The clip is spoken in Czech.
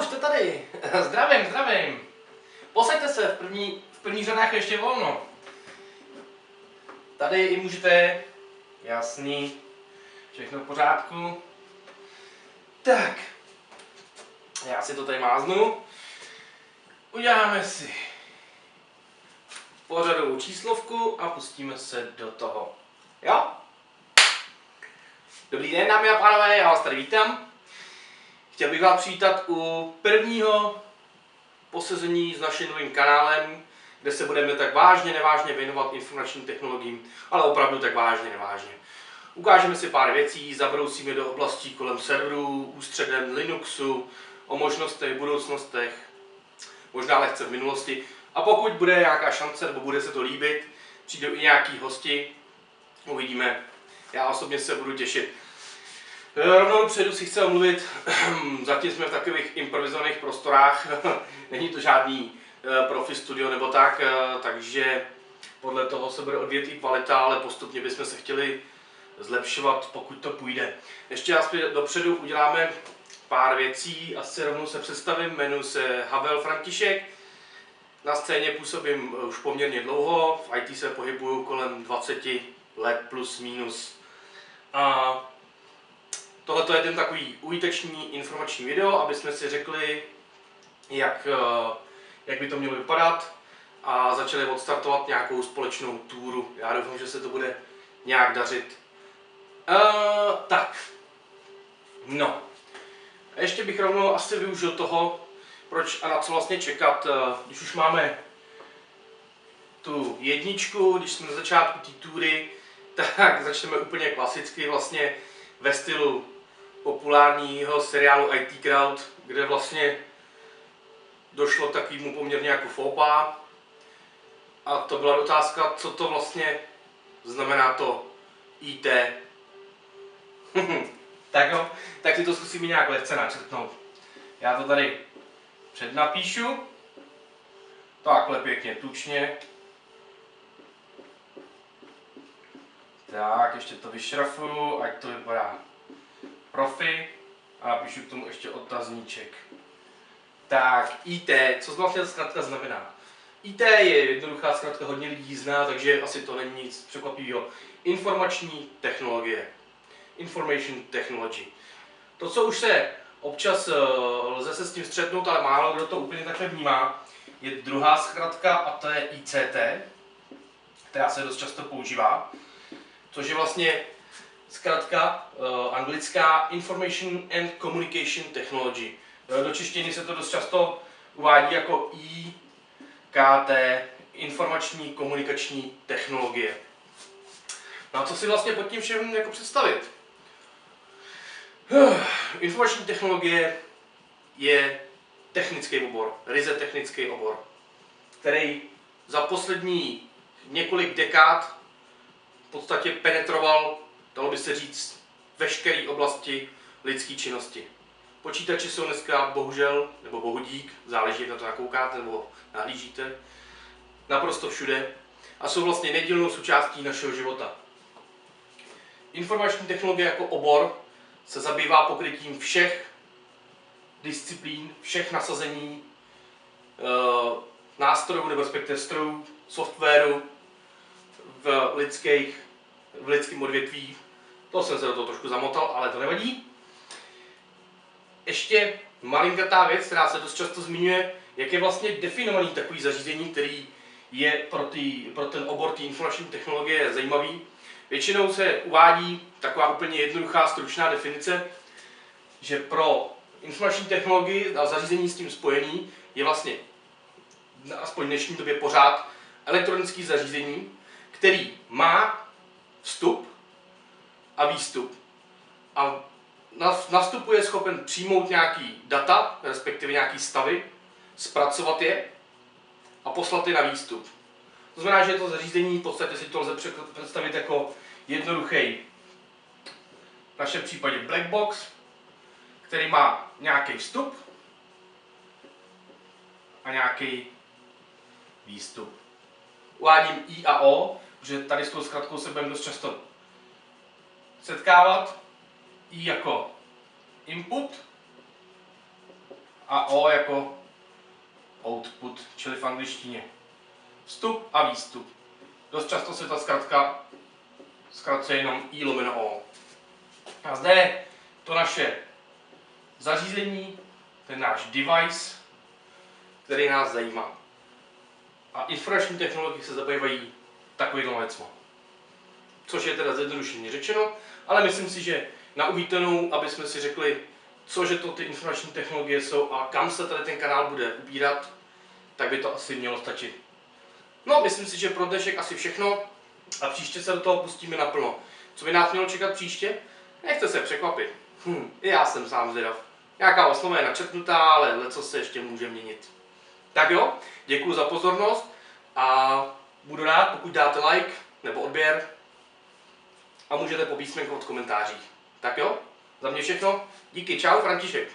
jste tady. Zdravím, zdravím. Posaďte se, v první řadách ještě volno. Tady i můžete, jasný, všechno v pořádku. Tak, já si to tady máznu. Uděláme si pořadovou číslovku a pustíme se do toho. Jo? Dobrý den, dámy a pánové, já vás tady vítám. Chtěl bych vás přivítat u prvního posezení s naším novým kanálem, kde se budeme tak vážně, nevážně věnovat informačním technologiím, ale opravdu tak vážně, nevážně. Ukážeme si pár věcí, zabrousíme do oblastí kolem serverů, ústředem Linuxu, o možnostech, budoucnostech, možná lehce v minulosti. A pokud bude nějaká šance, nebo bude se to líbit, přijdou i nějaký hosti, uvidíme. Já osobně se budu těšit. Rovnou dopředu si chci omluvit, zatím jsme v takových improvizovaných prostorách, není to žádný profi studio nebo tak, takže podle toho se bude odvíjet i kvalita, ale postupně bychom se chtěli zlepšovat, pokud to půjde. Ještě dopředu uděláme pár věcí, asi rovnou se představím, jmenuji se Havel František, na scéně působím už poměrně dlouho, v IT se pohybuju kolem 20 let plus minus. A tohle je ten takový užitečný informační video, aby jsme si řekli, jak by to mělo vypadat a začali odstartovat nějakou společnou túru. Já doufám, že se to bude nějak dařit. Tak, no. A ještě bych rovnou asi využil toho, proč a na co vlastně čekat, když už máme tu jedničku, když jsme na začátku té túry, tak začneme úplně klasicky vlastně ve stylu populárního seriálu IT Crowd, kde vlastně došlo k takovému poměrně jako fópa. A to byla otázka, co to vlastně znamená to IT. Tak jo, tak si to zkusíme nějak lehce načrtnout. Já to tady přednapíšu. Takhle pěkně tučně. Tak, ještě to vyšrafuju, ať to vypadá profi. A napíšu k tomu ještě otazníček. Tak, IT, co vlastně zkrátka znamená? IT je jednoduchá zkrátka, hodně lidí zná, takže asi to není nic překvapivého. Informační technologie. Information technology. To, co už se občas lze se s tím střetnout, ale málo kdo to úplně takhle vnímá, je druhá zkratka a to je ICT, která se dost často používá, což je vlastně zkratka anglická Information and Communication Technology. Do češtiny se to dost často uvádí jako IKT, informační komunikační technologie. No a co si vlastně pod tím všem jako představit? Informační technologie je technický obor, ryze technický obor, který za poslední několik dekád v podstatě penetroval, dalo by se říct, veškeré oblasti lidské činnosti. Počítače jsou dneska bohužel, nebo bohudík, záleží, jak na to nakoukáte nebo nahlížíte, naprosto všude a jsou vlastně nedílnou součástí našeho života. Informační technologie jako obor se zabývá pokrytím všech disciplín, všech nasazení, nástrojů nebo respektive strojů, softwaru v lidském odvětví. To jsem se do toho trošku zamotal, ale to nevadí. Ještě malinkatá věc, která se dost často zmiňuje, jak je vlastně definovaný takový zařízení, který je pro ten obor té informační technologie zajímavý. Většinou se uvádí taková úplně jednoduchá, stručná definice, že pro informační technologii a zařízení s tím spojený je vlastně, aspoň v dnešní době pořád, elektronické zařízení, který má vstup a výstup. A na vstupu je schopen přijmout nějaký data, respektive nějaký stavy, zpracovat je a poslat je na výstup. To znamená, že to zařízení v podstatě si to lze představit jako jednoduchý, v našem případě black box, který má nějaký vstup a nějaký výstup. Uvádím I a O, protože tady s tou zkratkou se budeme dost často setkávat. I jako input a O jako output, čili v angličtině vstup a výstup. Dost často se ta zkratka zkracuje jenom I/O. A zde je to naše zařízení, ten náš device, který nás zajímá. A informační technologie se zabývají takovýhle věcma. Což je teda zjednodušeně řečeno, ale myslím si, že na uvítanou, aby jsme si řekli, cože to ty informační technologie jsou a kam se tady ten kanál bude ubírat, tak by to asi mělo stačit. No, myslím si, že pro dnešek asi všechno a příště se do toho pustíme naplno. Co by nás mělo čekat příště? Nechte se překvapit. Já jsem sám zvědav. Nějaká osnova je načrtnutá, ale leco se ještě může měnit. Tak jo, děkuji za pozornost a budu rád, pokud dáte like nebo odběr a můžete popísmenkovat v komentářích. Tak jo, za mě všechno. Díky, čau, František.